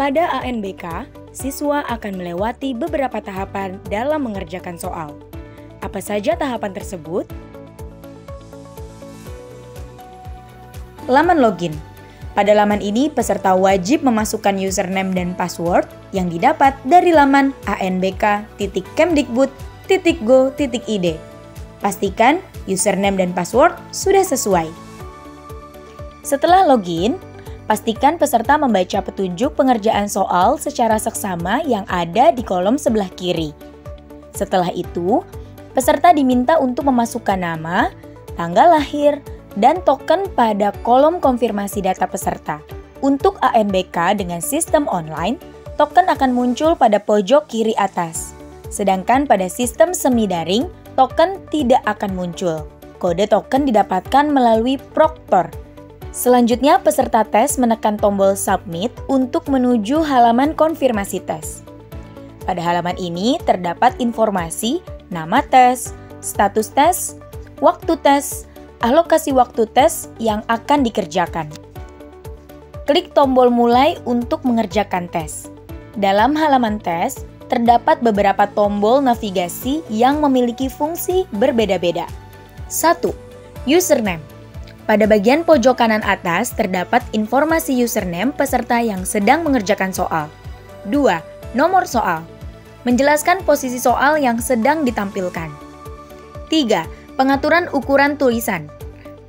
Pada ANBK, siswa akan melewati beberapa tahapan dalam mengerjakan soal. Apa saja tahapan tersebut? Laman login. Pada laman ini, peserta wajib memasukkan username dan password yang didapat dari laman anbk.kemdikbud.go.id. Pastikan username dan password sudah sesuai. Setelah login, pastikan peserta membaca petunjuk pengerjaan soal secara seksama yang ada di kolom sebelah kiri. Setelah itu, peserta diminta untuk memasukkan nama, tanggal lahir, dan token pada kolom konfirmasi data peserta. Untuk ANBK dengan sistem online, token akan muncul pada pojok kiri atas. Sedangkan pada sistem semi daring, token tidak akan muncul. Kode token didapatkan melalui proktor. Selanjutnya, peserta tes menekan tombol submit untuk menuju halaman konfirmasi tes. Pada halaman ini terdapat informasi nama tes, status tes, waktu tes, alokasi waktu tes yang akan dikerjakan. Klik tombol mulai untuk mengerjakan tes. Dalam halaman tes, terdapat beberapa tombol navigasi yang memiliki fungsi berbeda-beda. 1. Username. Pada bagian pojok kanan atas terdapat informasi username peserta yang sedang mengerjakan soal. 2. Nomor soal. Menjelaskan posisi soal yang sedang ditampilkan. 3. Pengaturan ukuran tulisan.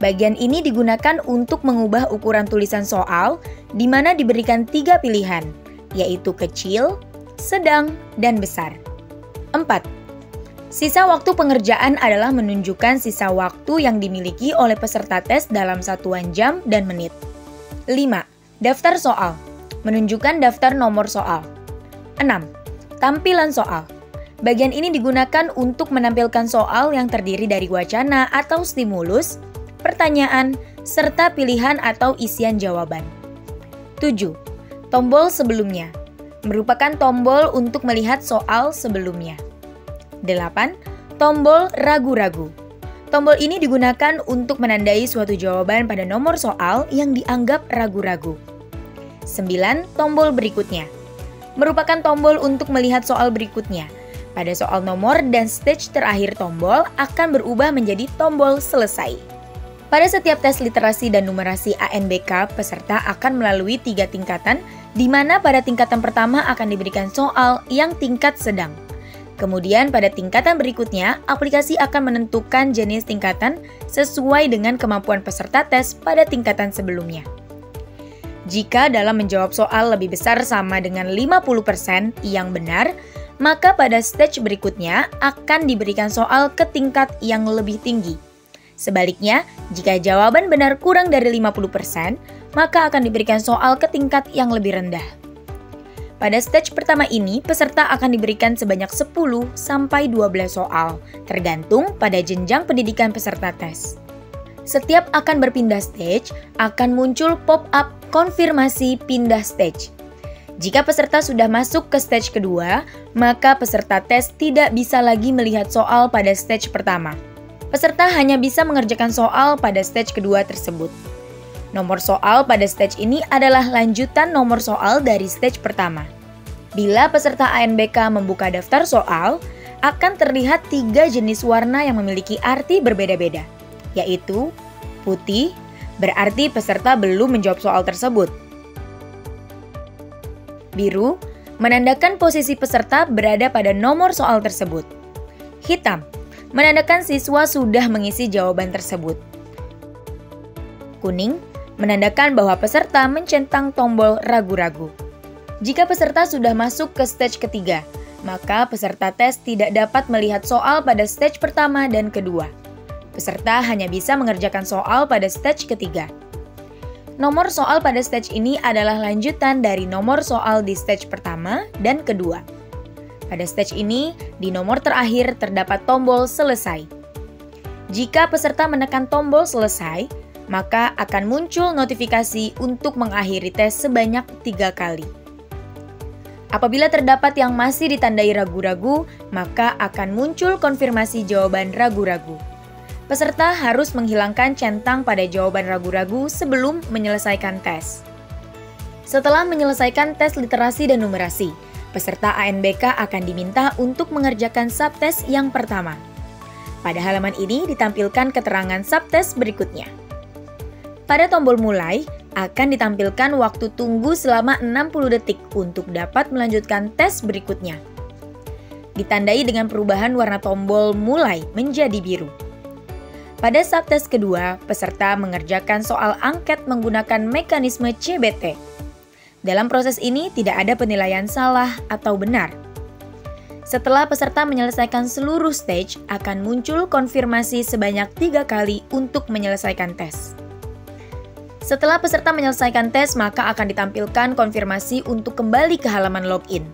Bagian ini digunakan untuk mengubah ukuran tulisan soal, di mana diberikan 3 pilihan, yaitu kecil, sedang, dan besar. 4. Sisa waktu pengerjaan adalah menunjukkan sisa waktu yang dimiliki oleh peserta tes dalam satuan jam dan menit. 5. Daftar soal. Menunjukkan daftar nomor soal. 6. Tampilan soal. Bagian ini digunakan untuk menampilkan soal yang terdiri dari wacana atau stimulus, pertanyaan, serta pilihan atau isian jawaban. 7. Tombol sebelumnya. Merupakan tombol untuk melihat soal sebelumnya. 8. Tombol ragu-ragu. Tombol ini digunakan untuk menandai suatu jawaban pada nomor soal yang dianggap ragu-ragu. 9. Tombol berikutnya. Merupakan tombol untuk melihat soal berikutnya. Pada soal nomor dan stage terakhir tombol akan berubah menjadi tombol selesai. Pada setiap tes literasi dan numerasi ANBK, peserta akan melalui 3 tingkatan, di mana pada tingkatan pertama akan diberikan soal yang tingkat sedang. Kemudian pada tingkatan berikutnya, aplikasi akan menentukan jenis tingkatan sesuai dengan kemampuan peserta tes pada tingkatan sebelumnya. Jika dalam menjawab soal lebih besar sama dengan 50% yang benar, maka pada stage berikutnya akan diberikan soal ke tingkat yang lebih tinggi. Sebaliknya, jika jawaban benar kurang dari 50%, maka akan diberikan soal ke tingkat yang lebih rendah. Pada stage pertama ini, peserta akan diberikan sebanyak 10 sampai 12 soal, tergantung pada jenjang pendidikan peserta tes. Setiap akan berpindah stage, akan muncul pop-up konfirmasi pindah stage. Jika peserta sudah masuk ke stage kedua, maka peserta tes tidak bisa lagi melihat soal pada stage pertama. Peserta hanya bisa mengerjakan soal pada stage kedua tersebut. Nomor soal pada stage ini adalah lanjutan nomor soal dari stage pertama. Bila peserta ANBK membuka daftar soal, akan terlihat 3 jenis warna yang memiliki arti berbeda-beda, yaitu putih, berarti peserta belum menjawab soal tersebut. Biru, menandakan posisi peserta berada pada nomor soal tersebut. Hitam, menandakan siswa sudah mengisi jawaban tersebut. Kuning, menandakan bahwa peserta mencentang tombol ragu-ragu. Jika peserta sudah masuk ke stage ketiga, maka peserta tes tidak dapat melihat soal pada stage pertama dan kedua. Peserta hanya bisa mengerjakan soal pada stage ketiga. Nomor soal pada stage ini adalah lanjutan dari nomor soal di stage pertama dan kedua. Pada stage ini, di nomor terakhir terdapat tombol selesai. Jika peserta menekan tombol selesai, maka akan muncul notifikasi untuk mengakhiri tes sebanyak 3 kali. Apabila terdapat yang masih ditandai ragu-ragu, maka akan muncul konfirmasi jawaban ragu-ragu. Peserta harus menghilangkan centang pada jawaban ragu-ragu sebelum menyelesaikan tes. Setelah menyelesaikan tes literasi dan numerasi, peserta ANBK akan diminta untuk mengerjakan subtes yang pertama. Pada halaman ini ditampilkan keterangan subtes berikutnya. Pada tombol mulai, akan ditampilkan waktu tunggu selama 60 detik untuk dapat melanjutkan tes berikutnya. Ditandai dengan perubahan warna tombol mulai menjadi biru. Pada subtes kedua, peserta mengerjakan soal angket menggunakan mekanisme CBT. Dalam proses ini tidak ada penilaian salah atau benar. Setelah peserta menyelesaikan seluruh stage, akan muncul konfirmasi sebanyak 3 kali untuk menyelesaikan tes. Setelah peserta menyelesaikan tes, maka akan ditampilkan konfirmasi untuk kembali ke halaman login.